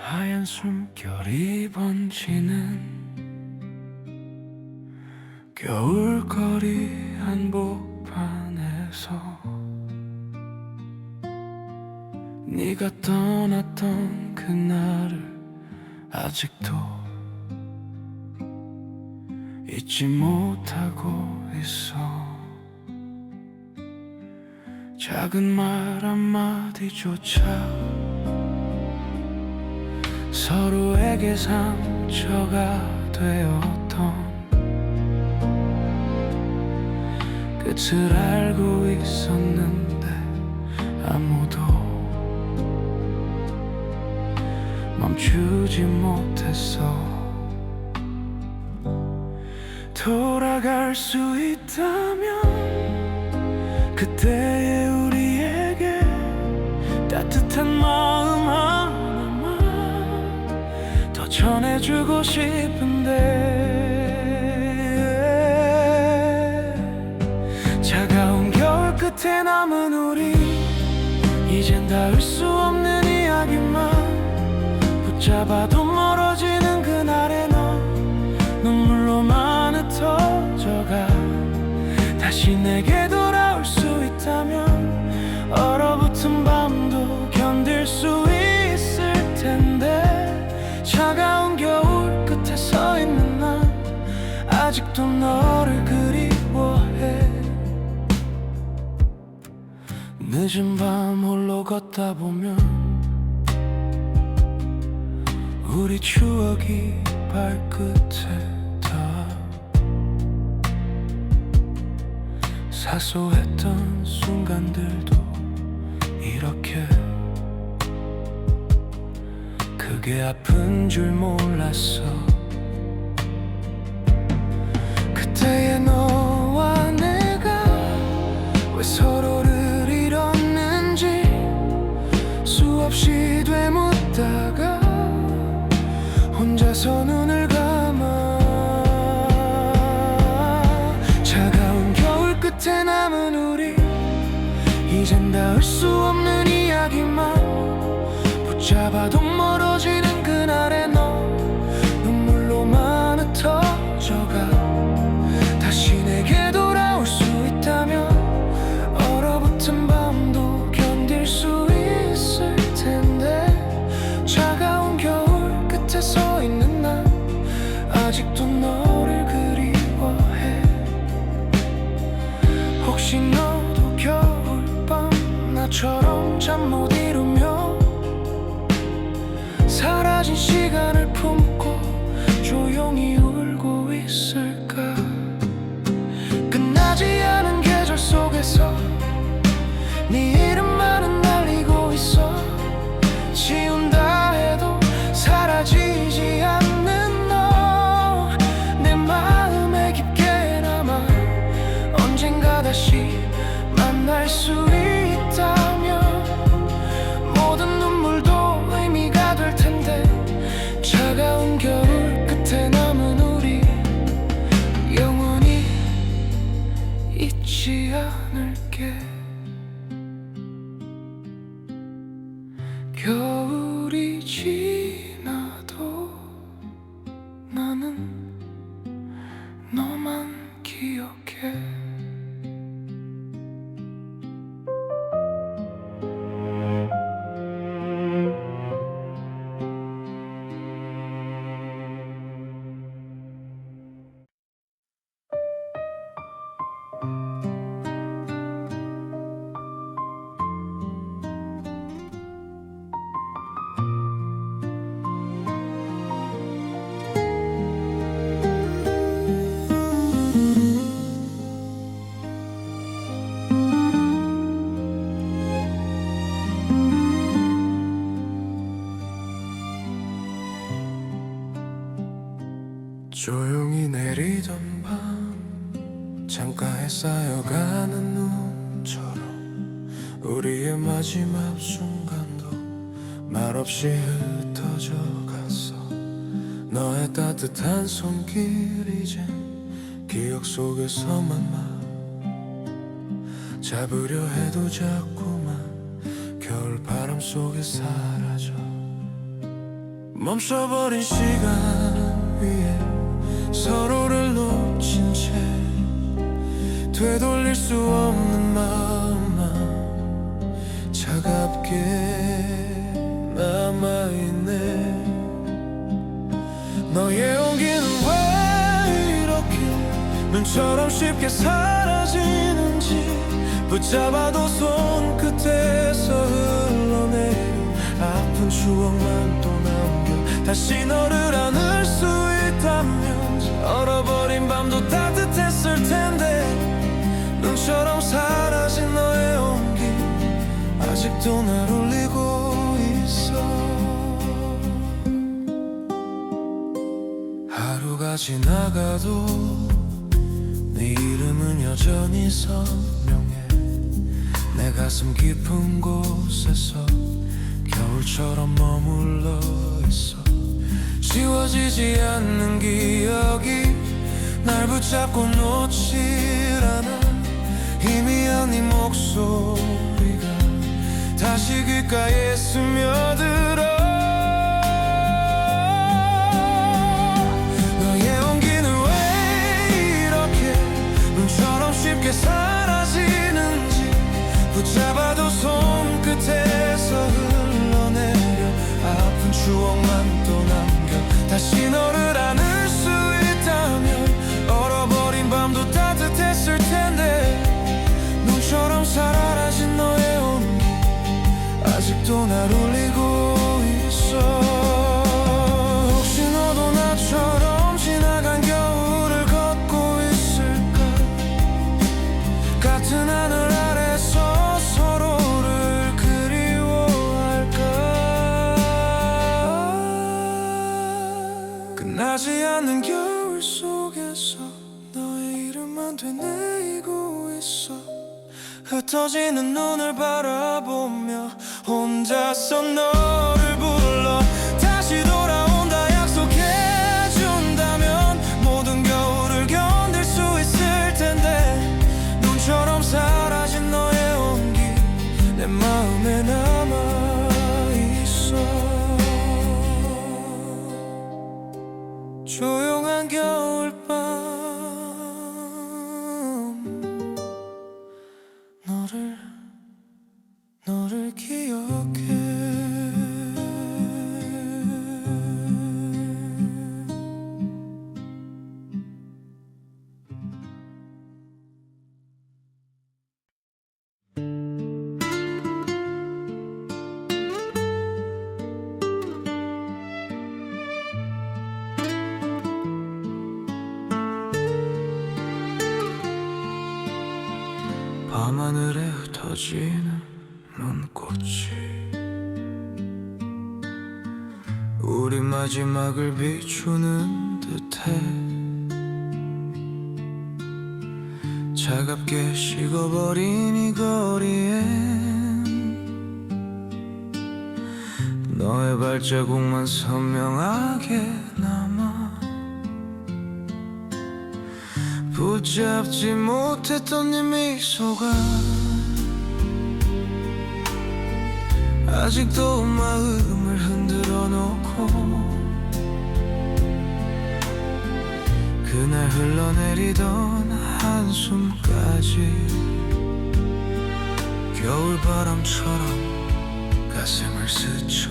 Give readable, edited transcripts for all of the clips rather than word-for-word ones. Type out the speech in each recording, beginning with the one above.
하얀 숨결이 번지는 겨울거리 한복판에서 네가 떠났던 그날을 아직도 잊지 못하고 있어. 작은 말 한마디조차 서로에게 상처가 되었던 끝을 알고 있었는데 아무도 멈추지 못했어. 돌아갈 수 있다면 그때의 우리에게 따뜻한 마음 하나만 더 전해주고 싶은데 차가운 겨울 끝에 남은 우리 이젠 닿을 수 없는 이야기만 붙잡아도 멀어지는 그날의 너 눈물로만 흩어져가. 다시 내게 돌아올 수 있다면 얼어붙은 밤도 견딜 수 있을 텐데 차가운 겨울 끝에 서 있는 난 아직도 너를 그리워해. 늦은 밤 홀로 걷다 보면 우리 추억이 발끝에 닿아. 사소했던 순간들도 이렇게 그게 아픈 줄 몰랐어. 그때의 너와 내가 왜 서로를 잃었는지 수없이 되묻다가 혼자서 눈을 감아. 차가운 겨울 끝에 남은 우리 이젠 닿을 수 없는 이야기만 붙잡아도 멀어지는 그날의 너 눈물로만 흩어져가. 다시 내게 돌아올 수 있다면 얼어붙은 밤도 견딜 수 있을 텐데 차가운 겨울 끝에 서 있는 난 아직도 너를 그리워해. 혹시 너도 겨울밤 나처럼 잠 못 이루며 조용히 내리던 밤 창가에 쌓여가는 눈처럼 우리의 마지막 순간도 말없이 흩어져 갔어. 너의 따뜻한 손길 이젠 기억 속에서만 잡으려 해도 자꾸만 겨울 바람 속에 사라져. 멈춰버린 시간 위에 서로를 놓친 채 되돌릴 수 없는 마음만 차갑게 남아있네. 너의 온기는 왜 이렇게 눈처럼 쉽게 사라지는지 붙잡아도 손끝에서 흘러내려 아픈 추억만 또 남겨. 다시 너를 안을 수 있다면 얼어버린 밤도 따뜻했을 텐데 눈처럼 사라진 너의 온기 아직도 날 울리고 있어. 하루가 지나가도 네 이름은 여전히 선명해. 내 가슴 깊은 곳에서 겨울처럼 머물러 있어. 지워지지 않는 기억이 날 붙잡고 놓질 않아. 희미한 네 목소리가 다시 귓가에 스며들어. 너의 온기는 왜 이렇게 눈처럼 쉽게 사라지는지 붙잡아도 손끝에서 흘러내려 아픈 추억만 또 남겨. 다시 너를 안을 수 있다면 얼어버린 밤도 따뜻했을 텐데 눈처럼 사라진 너의 온기 아직도 날 울리고 있어. 혹시 너도 나처럼 지나간 겨울을 걷고 있을까? 같은 하늘 아래서 서로를 그리워할까? 끝나지 않는 겨울 속에서 너의 이름만 되뇌이고 있어. 흩어지는 눈을 바라보며 혼자서 너를 불러. 다시 돌아온다 약속해준다면 모든 겨울을 견딜 수 있을 텐데 눈처럼 사라진 너의 온기 내 마음에 남아있어. 조용한 겨울밤 너를 기억해. 밤하늘에 흩어지는 눈꽃이 우리 마지막을 비추는 듯해. 차갑게 식어버린 이 거리엔 너의 발자국만 선명하게 남아. 붙잡지 못했던 네 미소가 아직도 마음을 흔들어 놓고 그날 흘러내리던 한숨까지 겨울바람처럼 가슴을 스쳐.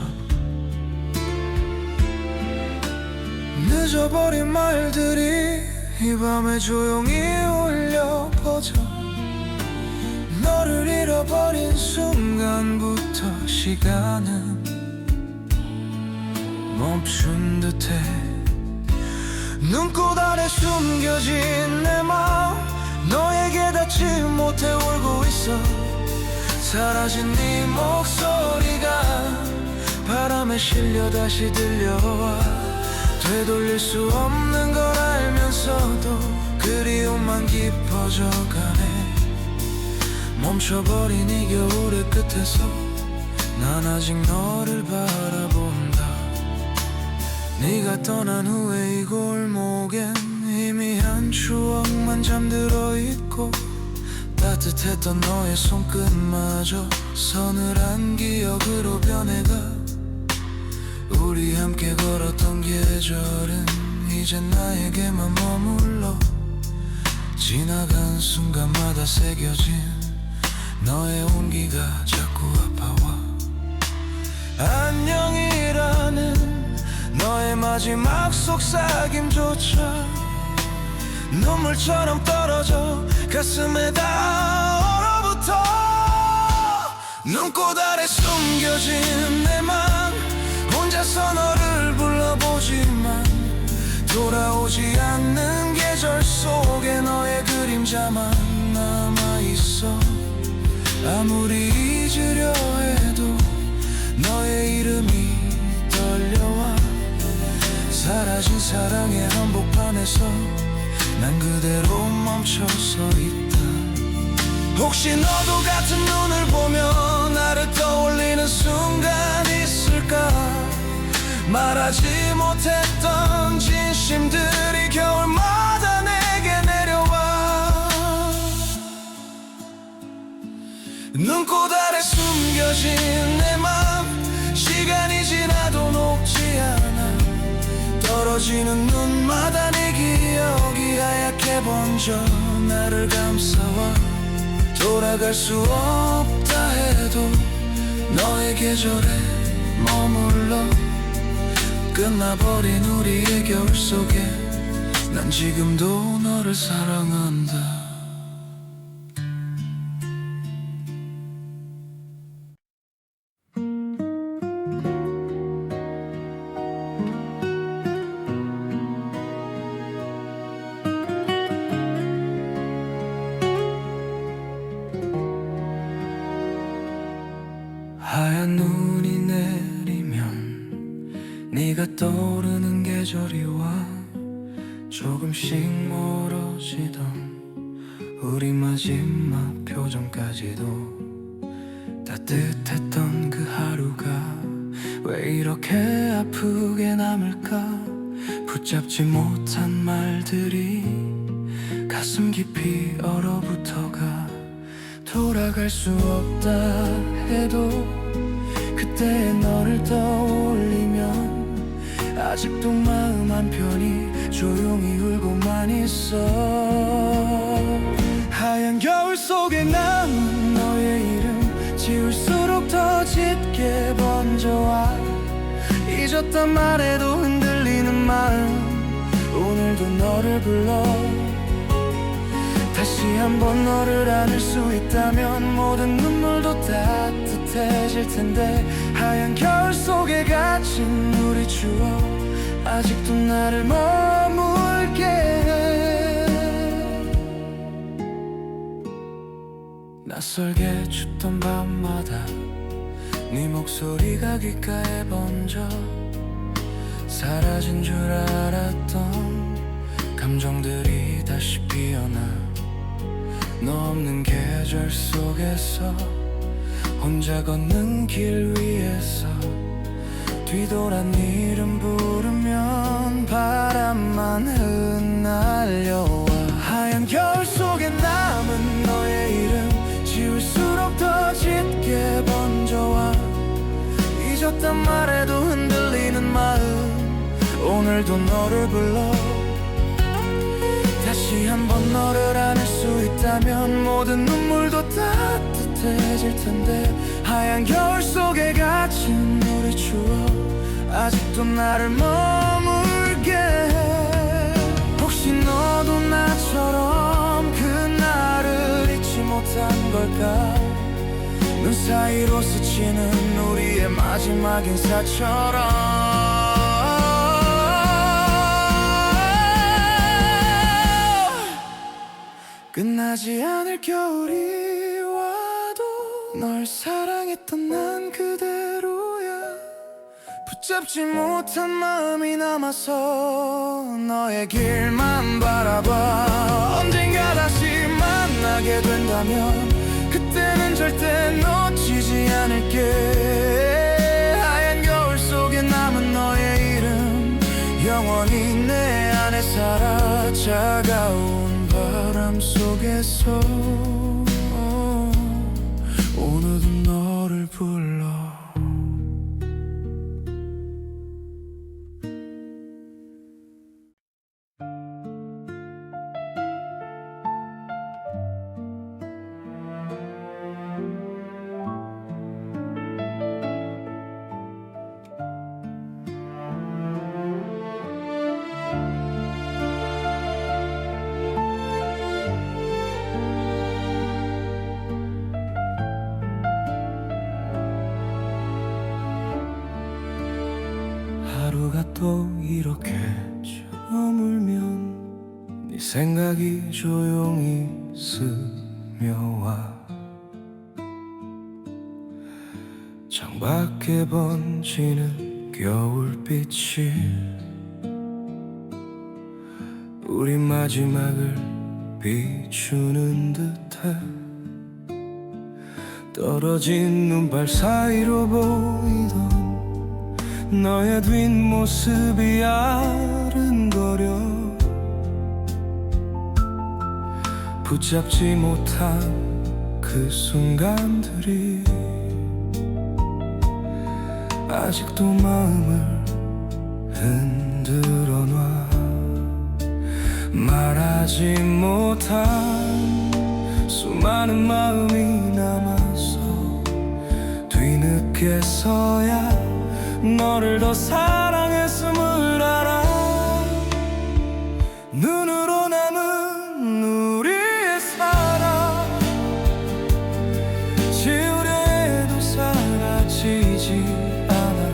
늦어버린 말들이 이 밤에 조용히 울려 퍼져. 너를 잃어버린 순간부터 시간은 멈춘 듯해. 눈꽃 아래 숨겨진 내 마음 너에게 닿지 못해 울고 있어. 사라진 네 목소리가 바람에 실려 다시 들려와. 되돌릴 수 없는 걸 가면서도 그리움만 깊어져가네. 멈춰버린 이 겨울의 끝에서 난 아직 너를 바라본다. 네가 떠난 후에 이 골목엔 희미한 추억만 잠들어 있고, 따뜻했던 너의 손끝마저 서늘한 기억으로 변해가. 우리 함께 걸었던 계절은 이제 나에게만 머물러. 지나간 순간마다 새겨진 너의 온기가 자꾸 아파와. 안녕이라는 너의 마지막 속삭임조차 눈물처럼 떨어져 가슴에 다 얼어붙어. 눈꽃 아래 숨겨진 내 맘, 혼자서 너를 불러보지만 돌아오지 않는 계절 속에 너의 그림자만 남아있어. 아무리 잊으려 해도 너의 이름이 떨려와. 사라진 사랑의 한복판에서 난 그대로 멈춰서 있다. 혹시 너도 같은 눈을 보며 나를 떠올리는 순간 있을까? 말하지 못했던 진심들이 겨울마다 내게 내려와. 눈꽃 아래 숨겨진 내 맘, 시간이 지나도 녹지 않아. 떨어지는 눈마다 네 기억이 하얗게 번져 나를 감싸와. 돌아갈 수 없다 해도 너의 계절에 머물러. 끝나버린 우리의 겨울 속에 난 지금도 너를 사랑한다. 하얀 눈이 내리면 네가 떠오르는 계절이 와. 조금씩 멀어지던 우리 마지막 표정까지도 따뜻했던 그 하루가 왜 이렇게 아프게 남을까. 붙잡지 못한 말들이 가슴 깊이 얼어붙어가. 돌아갈 수 없다 해도 그때의 너를 떠올리면 아직도 마음 한편이 조용히 울고만 있어. 하얀 겨울 속에 남은 너의 이름 지울수록 더 짙게 번져와. 잊었단 말에도 흔들리는 마음 오늘도 너를 불러. 다시 한번 너를 안을 수 있다면 모든 눈물도 따뜻해질 텐데. 하얀 겨울 속에 갇힌 우리 추억 아직도 나를 머물게 해. 낯설게 춥던 밤마다 네 목소리가 귓가에 번져. 사라진 줄 알았던 감정들이 다시 피어나. 너 없는 계절 속에서 혼자 걷는 길 위에서 뒤돌아 네 이름 부르면 바람만 흩날려와. 하얀 겨울 속에 남은 너의 이름 지울수록 더 짙게 번져와. 잊었단 말에도 흔들리는 마음 오늘도 너를 불러. 다시 한번 너를 안을 수 있다면 모든 눈물도 따뜻해질 텐데. 하얀 겨울 속에 갇힌 우리 추억 아직도 나를 머물게 해. 혹시 너도 나처럼 그날을 잊지 못한 걸까? 눈 사이로 스치는 우리의 마지막 인사처럼. 끝나지 않을 겨울이 와도 널 사랑했던 난 그대로야. 붙잡지 못한 마음이 남아서 너의 길만 바라봐. 언젠가 다시 만나게 된다면 그때는 절대 놓치지 않을게. 하얀 거울 속에 남은 너의 이름 영원히 내 안에 살아. 차가운 바람 속에서 오늘도 너를 불러. 하루가 또 이렇게 저물면 네 생각이 조용히 스며와. 창밖에 번지는 겨울빛이 우리 마지막을 비추는 듯해. 떨어진 눈발 사이로 보이던 너의 뒷모습이 아른거려. 붙잡지 못한 그 순간들이 아직도 마음을 흔들어 놔. 말하지 못한 수많은 마음이 남아서 뒤늦게서야 너를 더 사랑했음을 알아. 눈으로 남은 우리의 사랑 지우려 해도 사라지지 않아.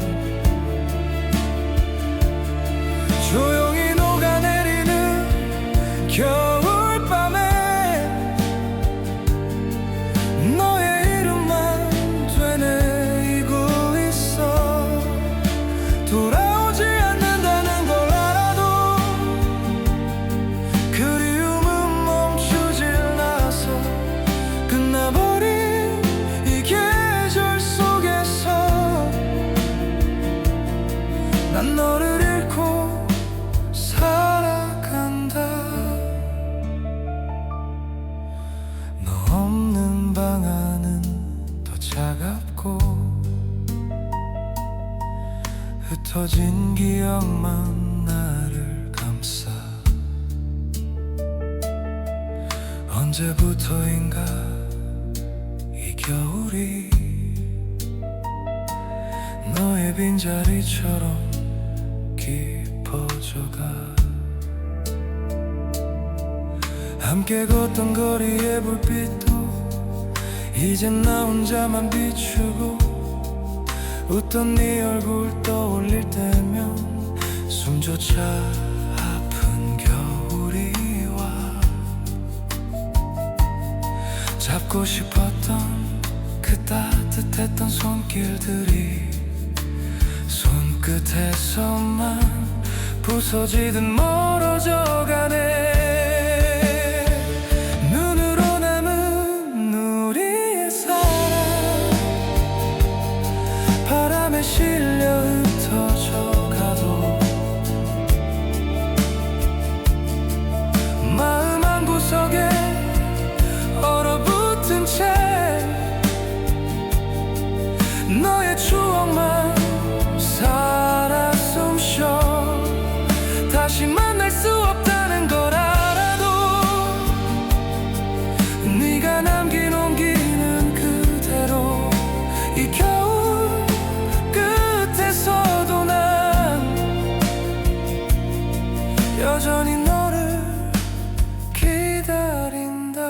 조용히 녹아내리는 겨울밤에 너의 이름만 되뇌이고 있어. 돌아오지 않는다는 걸 알아도 그리움은 멈추질 않아서 끝나버린 이 계절 속에서 난 너를 잃고 살아간다. 너 없는 방 안은 더 차갑고 흩어진 기억만 나를 감싸. 언제부터인가 이 겨울이 너의 빈자리처럼 깊어져가. 함께 걷던 거리의 불빛도 이젠 나 혼자만 비추고. 웃던 네 얼굴 떠올릴 때면 숨조차 아픈 겨울이 와. 잡고 싶었던 그 따뜻했던 손길들이 손끝에서만 부서지듯 멀어져 가네. 눈으로 남은 우리의 사랑 바람에 실려 흩어져 가도 마음 한 구석에 얼어붙은 채 너의 추억만 살아 숨쉬어. 다시 만날 수 없다는 걸 알아도 네가 남긴 온기는 그대로. 이 겨울 끝에서도 난 여전히 너를 기다린다.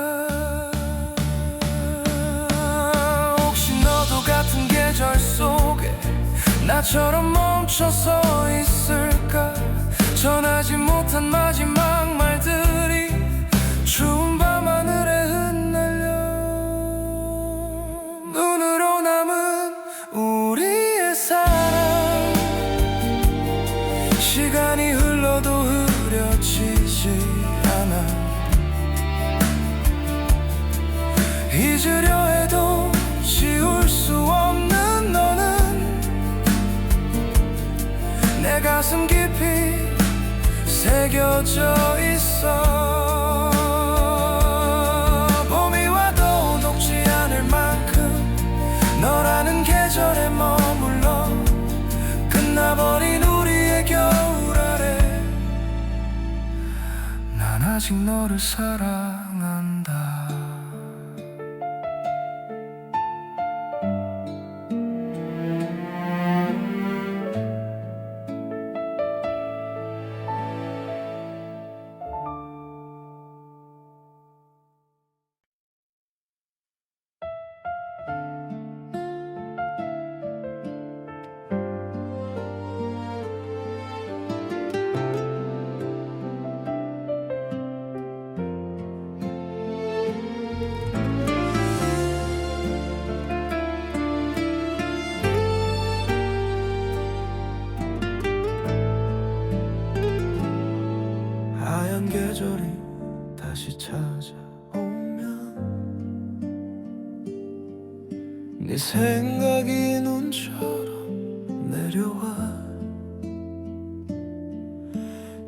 혹시 너도 같은 계절 속에 나처럼 멈춰서 있을까. 전하지 못한 마지막 말들이 추운 밤하늘에 흩날려. 눈으로 남은 우리의 사랑 가슴 깊이 새겨져 있어. 봄이 와도 녹지 않을 만큼 너라는 계절에 머물러 끝나버린 우리의 겨울 아래 난 아직 너를 사랑한다. 하얀 계절이 다시 찾아오면 네 생각이 눈처럼 내려와.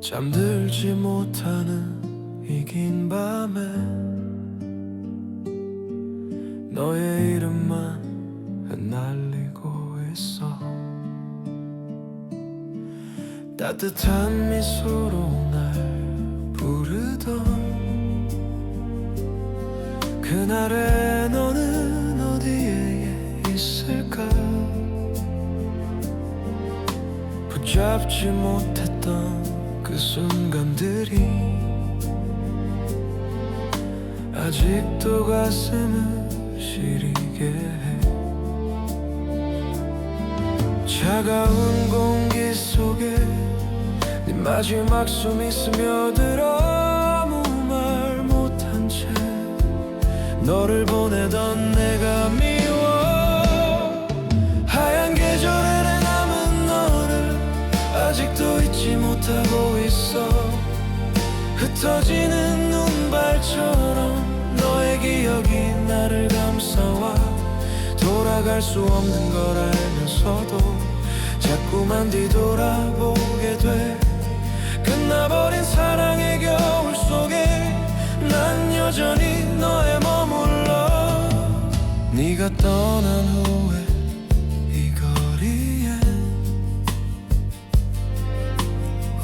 잠들지 못하는 이 긴 밤에 너의 이름만 흩날리고 있어. 따뜻한 미소로 날 부르던 그날의 너는 어디에 있을까. 붙잡지 못했던 그 순간들이 아직도 가슴을 시리게 해. 차가운 공기 속에 네 마지막 숨이 스며들어 아무 말 못한 채 너를 보내던 내가 미워. 하얀 계절에 내 남은 너를 아직도 잊지 못하고 있어. 흩어지는 눈발처럼 너의 기억이 나를 감싸와. 돌아갈 수 없는 걸 알면서도 자꾸만 뒤돌아보게 돼. 끝나버린 사랑의 겨울 속에 난 여전히 너에 머물러. 네가 떠난 후에 이 거리에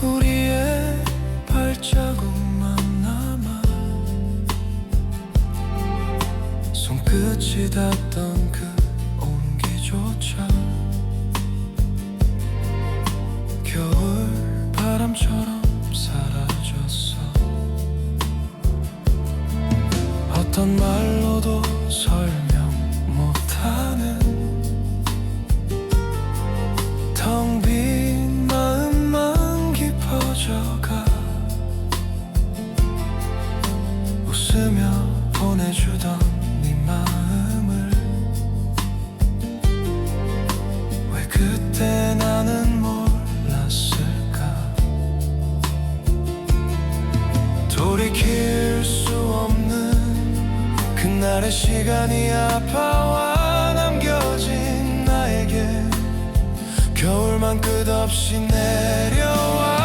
우리의 발자국만 남아. 손끝이 닿던 그 온기조차 겨울 바람처럼 사라졌어. 어떤 말로도 설명 못하는 텅 빈 마음만 깊어져가. 웃으며 보내주던 네 마음을 왜 그때 나는 몰랐을까. 돌이킬 수 없는 그날의 시간이 아파와 남겨진 나에게 겨울만 끝없이 내려와.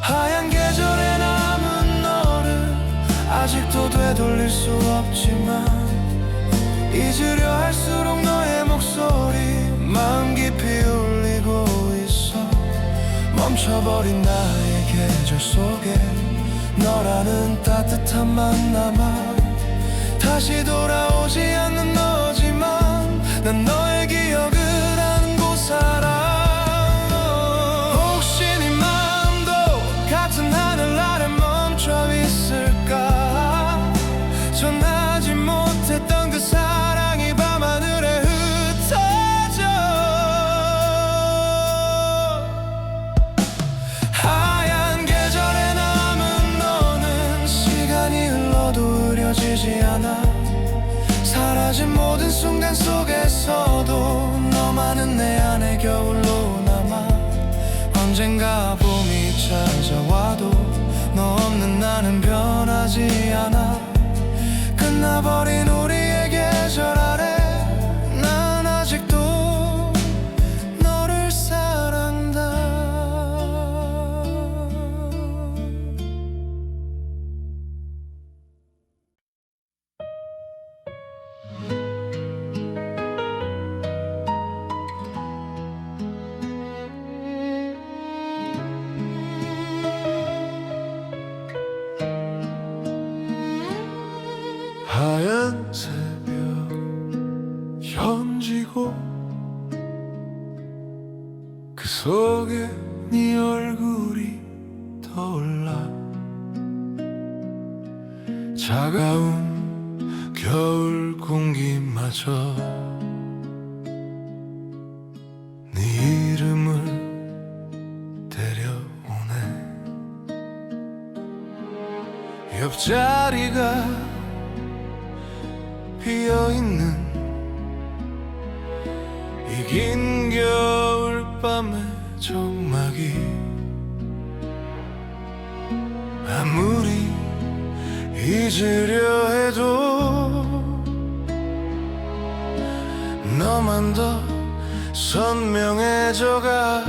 하얀 계절에 남은 너를 아직도 되돌릴 수 없지만 잊으려 할수록 너의 목소리 마음 깊이 울리고 있어. 멈춰버린 나의 계절 속에 너라는 따뜻함만 남아. 다시 돌아오지 않는 너지만 난 너의 기억을 안고 살아. 혹시 네 마음도 같은 하늘 아래 멈춰 있을까. 전하지 못했던 그 사랑이 밤하늘에 흩어져. 하얀 계절에 남은 너는 시간이 흘러도 흐려지지 않아. 사라진 모든 순간 속에서도 너만은 내 안에 겨울로 남아. 언젠가 봄이 찾아와도 너 없는 나는 변하지 않아. 끝나버린 우리의 계절 아래 난 아직도 너를 사랑한다. 속에 네 얼굴이 떠올라 차가운 겨울 공기마저 네 이름을 데려오네. 옆자리가 비어있는 이 긴 겨울밤의 정막이 아무리 잊으려 해도 너만 더 선명해져가.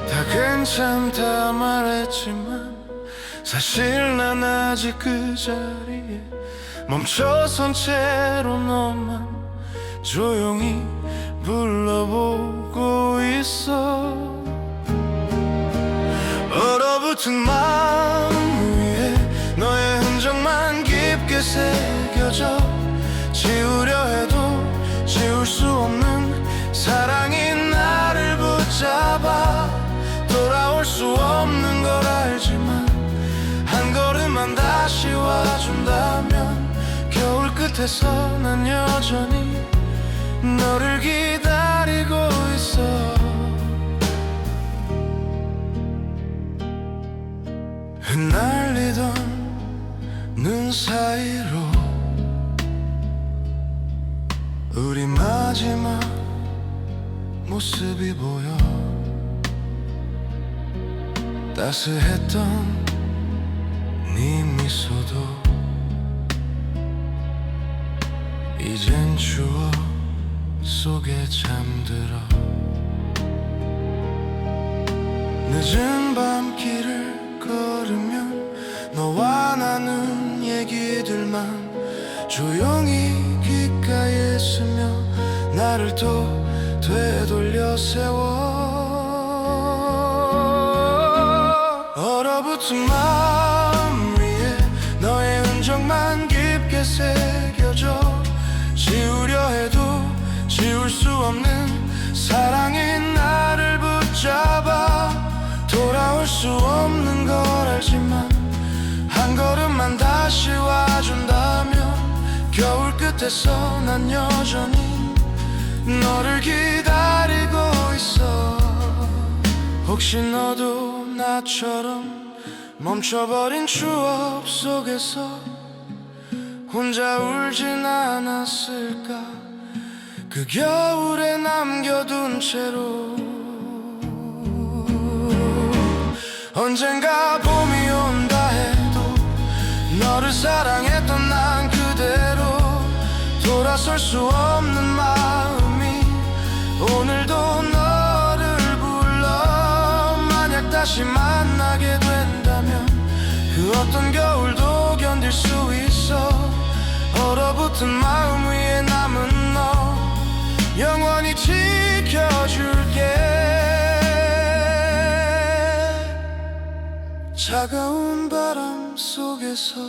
다 괜찮다 말했지만 사실 난 아직 그 자리에 멈춰선 채로 너만 조용히 불러보고 있어. 얼어붙은 마음 위에 너의 흔적만 깊게 새겨져 지우려 해도 지울 수 없는 사랑이 나를 붙잡아. 돌아올 수 없는 걸 알지만 한 걸음만 다시 와준다면 겨울 끝에서 난 여전히 너를 기다리고 있어. 흩날리던 눈 사이로 우리 마지막 모습이 보여. 따스했던 네 미소도 이젠 추억 속에 잠들어. 늦은 밤길을 걸으면 너와 나눈 얘기들만 조용히 귓가에 스며 나를 또 되돌려 세워. 얼어붙은 마음 위에 너의 흔적만 깊게 새겨져 지우려 해도 지울 수 없는 사랑이 나를 붙잡아. 돌아올 수 없는 걸 알지만 한 걸음만 다시 와준다면 겨울 끝에서 난 여전히 너를 기다리고 있어. 혹시 너도 나처럼 멈춰버린 추억 속에서 혼자 울진 않았을까. 그 겨울에 남겨둔 채로 언젠가 봄이 온다 해도 너를 사랑했던 난 그대로 돌아설 수 없는 마음이 오늘도 너를 불러. 만약 다시 만나게 된다면 그 어떤 겨울도 견딜 수 있어. 얼어붙은 마음 위에 남은 너 영원히 지켜줄게. 차가운 바람 속에서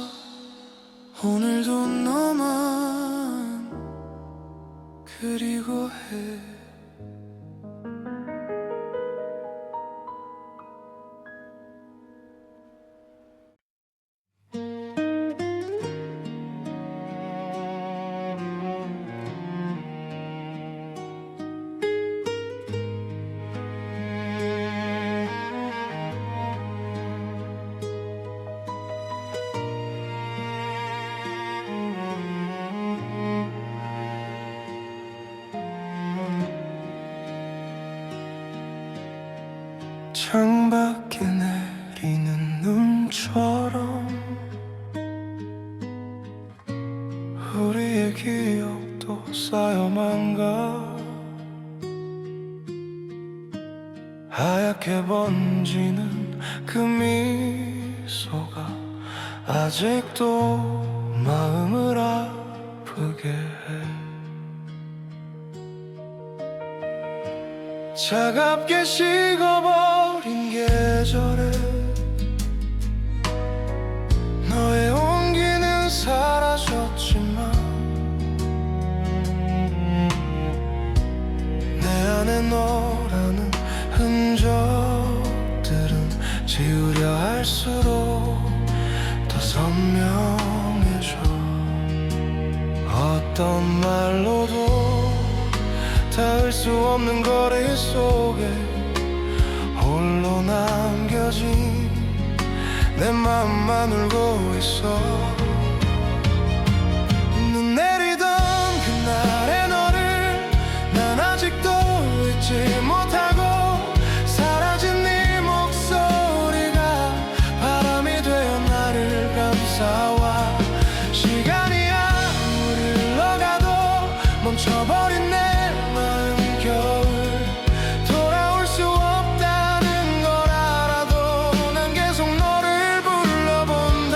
오늘도 너만 그리고 해. 창밖에 내리는 눈처럼 우리의 기억도 쌓여만 가. 하얗게 번지는 그 미소가 아직도 마음을 아프게 해. 차갑게 식어버린 계절에 너의 온기는 사라졌지만 내 안에 너라는 흔적들은 지우려 할수록 더 선명해져. 어떤 말로도 닿을 수 없는 거리 속에 홀로 남겨진 내 맘만 울고 있어. 눈 내리던 그날의 너를 난 아직도 잊지 못하고, 사라진 네 목소리가 바람이 되어 나를 감싸와. 시간이 아무리 흘러가도 멈춰버린 내 마음 겨울 돌아올 수 없다는 걸 알아도 난 계속 너를 불러본다.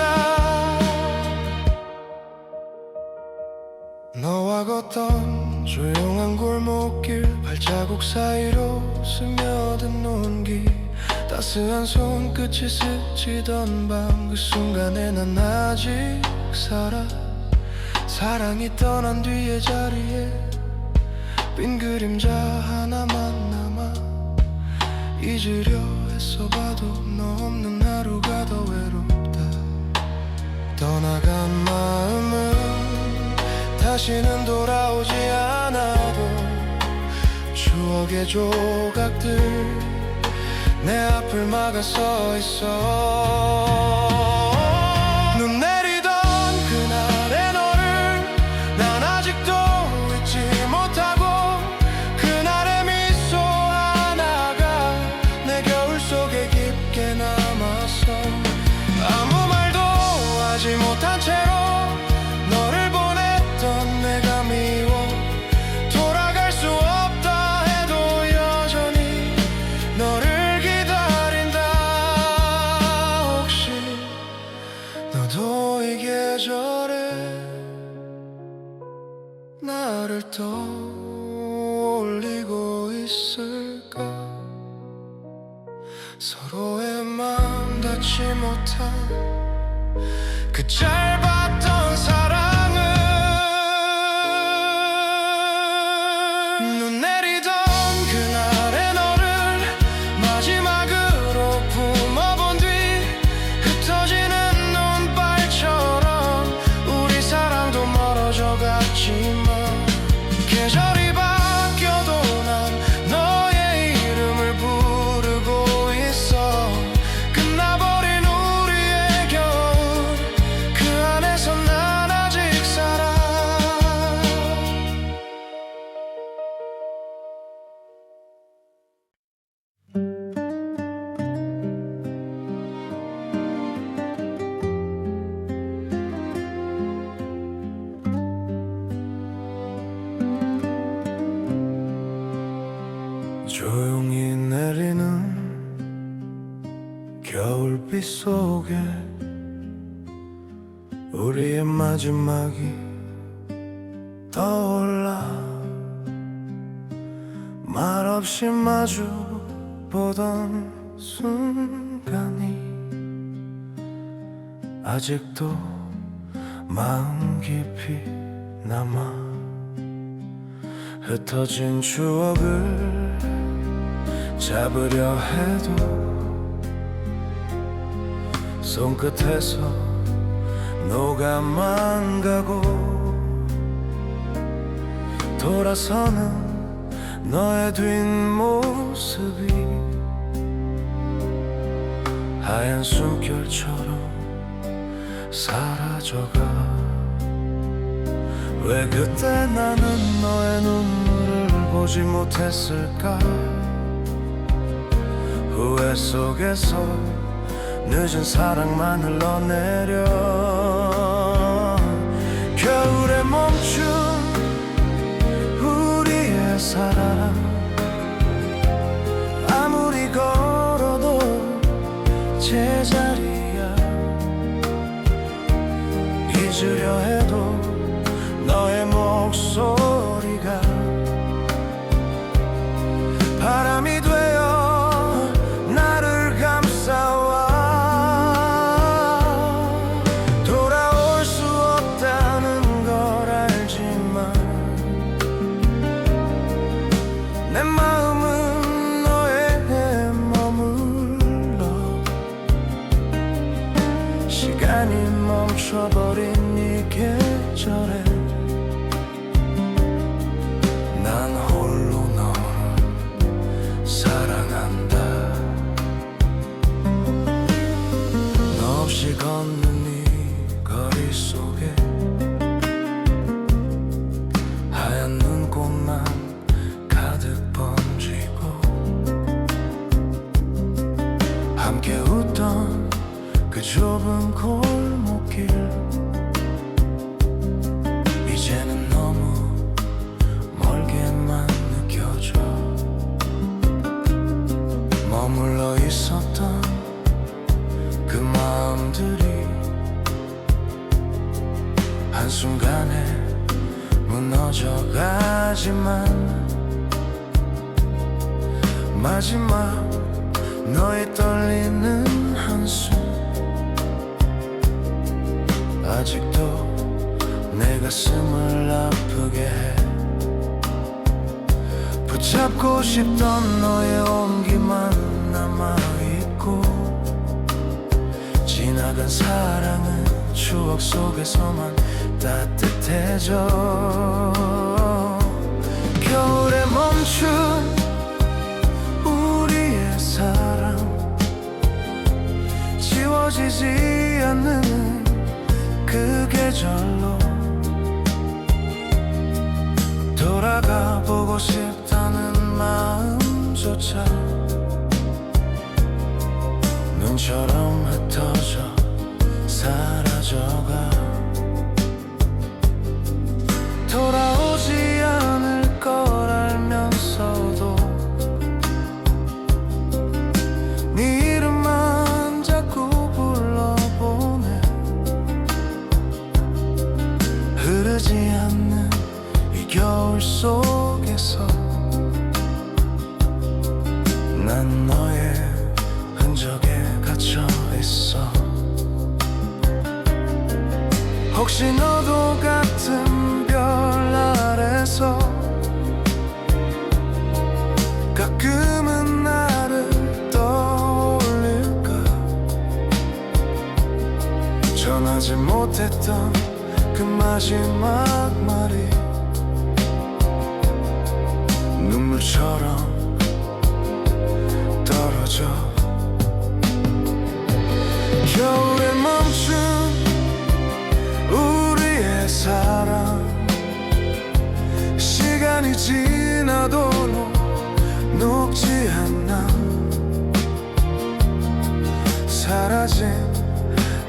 너와 걷던 조용한 골목길, 발자국 사이로 스며든 온기, 따스한 손끝이 스치던 밤, 그 순간에 난 아직 살아. 사랑이 떠난 뒤의 자리에 빈 그림자 하나만 남아. 잊으려 애써 봐도 너 없는 하루가 더 외롭다. 떠나간 마음은 다시는 돌아오지 않아도 추억의 조각들 내 앞을 막아 서 있어. 눈 내리던 그날의 너를 난 아직도 잊지 못하고, 그날의 미소 하나가 내 겨울 속에 깊게 남았어. 아무 말도 하지 못한 채로 너를 보냈던 내가 미워. 돌아갈 수 없다 해도 여전히 너를 기다린다. 혹시 너도 이 계절에 나를 떠올리고 있을까? 서로의 마음 닿지 못한 그 짧았던 사랑을. 눈 내리던 그날의 너를 마지막으로 품어본 뒤 흩어지는 눈발처럼 우리 사랑도 멀어져 갔지만, 계절이 바뀌어도 난 너의 이름을 부르고 있어. 끝나버린 우리의 겨울 그 안에서 난 아직 살아. 조용히 내리는 겨울비 속에 우리의 마지막이 떠올라. 말없이 마주 보던 순간이 아직도 마음 깊이 남아. 흩어진 추억을 잡으려 해도 손끝에서 녹아만 가고, 돌아서는 너의 뒷모습이 하얀 숨결처럼 사라져가. 왜 그때 나는 너의 눈물을 보지 못했을까? 후회 속에서 늦은 사랑만 흘러내려. 겨울에 멈춘 우리의 사랑, 아무리 걸어도 제자리야. 잊으려 해도 너의 목소리가 바람이 되어 나를 감싸와. 돌아올 수 없다는 걸 알지만 내 마음 멈춰버린 이 계절에 난 홀로 너를 사랑한다. 너 없이 걷는 이 거리 속에 하얀 눈꽃만 가득 번지고 함께 웃던 그 좁은 골목길 이제는 너무 멀게만 느껴져. 머물러 있었던 그 마음들이 한순간에 무너져 가지만 마지막 너의 떨리는 한숨 아직도 내 가슴을 아프게 해. 붙잡고 싶던 너의 온기만 남아있고 지나간 사랑은 추억 속에서만 따뜻해져. 겨울에 멈춘 우리의 사랑 지워지지 않는 그 계절로 돌아가 보고 싶다는 마음조차 눈처럼 흩어져 사라져가. 돌아오지 않을 걸 알면서도 네 이름만 자꾸 불러보네. 흐르지 않는 이 겨울 속에서 난 너의 흔적에 갇혀 있어. 혹시 너도 같은 별 아래서 가끔은 나를 떠올릴까. 전하지 못했던 그 마지막 말이 눈물처럼 떨어져. 겨울에 멈춘 우리의 사랑 시간이 지나도 녹지 않나. 사라진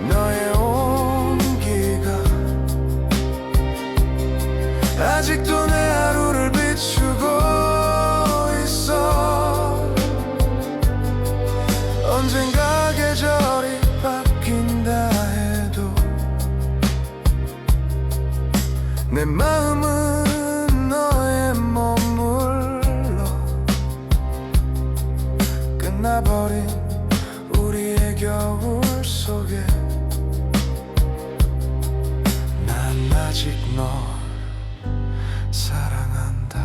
너의 온기가 아직도 내 하루를 비추고 있어. 언젠가 계절이 바뀐다 해도 내 마음은 너에 머물러. 끝나버린 우리의 겨울 속에 난 아직 널 사랑한다.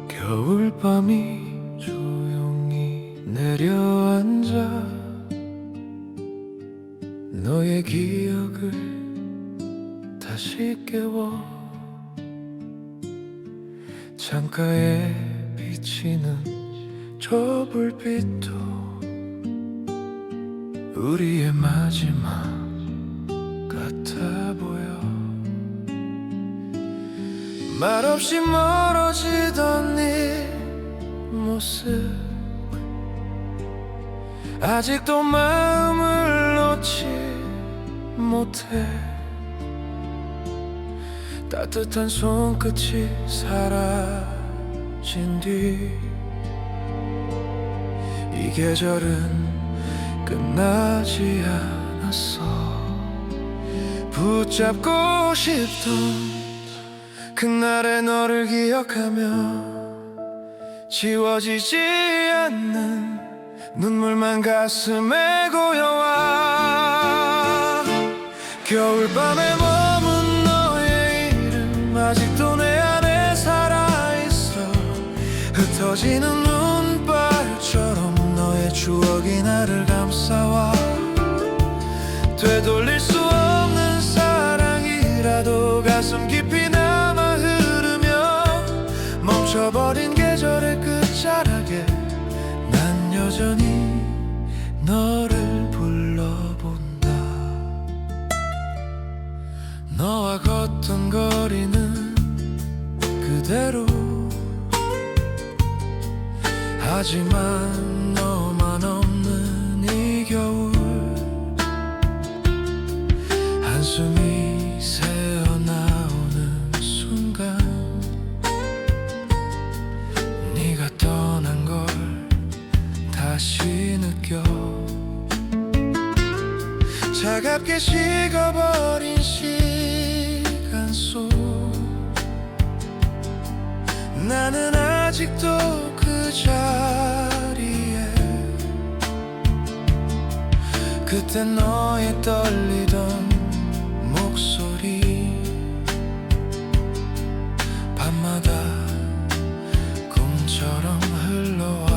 겨울밤이 조용히 내려앉아 너의 기억을 다시 깨워. 창가에 비치는 저 불빛도 우리의 마지막 같아 보여. 말없이 멀어지던 네 모습 아직도 마음을 놓지 못해. 따뜻한 손끝이 사라진 뒤 이 계절은 끝나지 않아. 않았어. 붙잡고 싶던 그날의 너를 기억하며 지워지지 않는 눈물만 가슴에 고여와. 겨울밤에 머문 너의 이름 아직도 내 안에 살아있어. 흩어지는 눈발처럼 너의 추억이 나를 감싸와. 되돌릴 수 없는 사랑이라도 가슴 깊이 남아 흐르며 멈춰버린 계절의 끝자락에 난 여전히 너를 불러본다. 너와 걷던 거리는 그대로. 하지만 너만 없는 이 겨울 한숨이 새어나오는 순간 네가 떠난 걸 다시 느껴. 차갑게 식어버린 시간 속 나는 아직도 그 자리에. 그때 너의 떨리던 목소리 밤마다 꿈처럼 흘러와.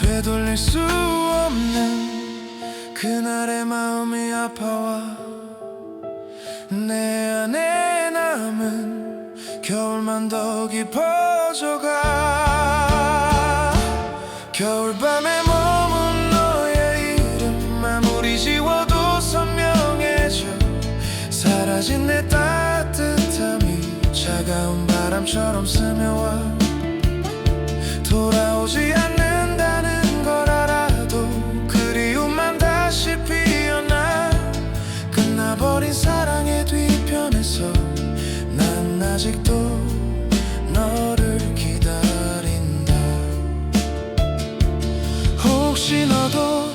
되돌릴 수 없는 그날의 마음이 아파와. 내 안에 남은 겨울만 더 깊어져가. 겨울밤에 머문 너의 이름 아무리 지워도 선명해져. 사라진 내 따뜻함이 차가운 바람처럼 스며와. 돌아오지 않는다는 걸 알아도 그리움만 다시 피어나. 끝나버린 사랑의 뒤편에서 난 아직도 너를 기다린다. 혹시 너도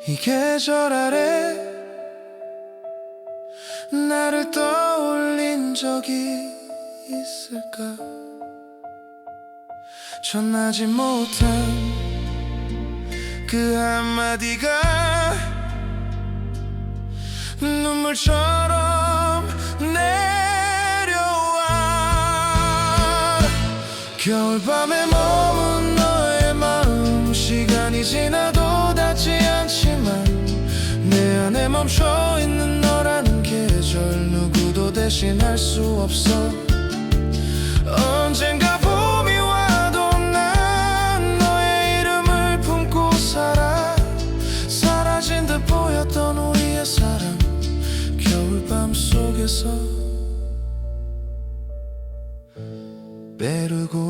이 계절 아래 나를 떠올린 적이 있을까? 전하지 못한 그 한마디가 눈물처럼 내려와. 겨울밤에 머문 너의 마음 시간이 지나도 닿지 않지만 내 안에 멈춰있는 너라는 계절 누구도 대신할 수 없어. 언젠가 봄이 와도 난 너의 이름을 품고 살아. 사라진 듯 보였던 우리의 사랑 겨울밤 속에서 베르고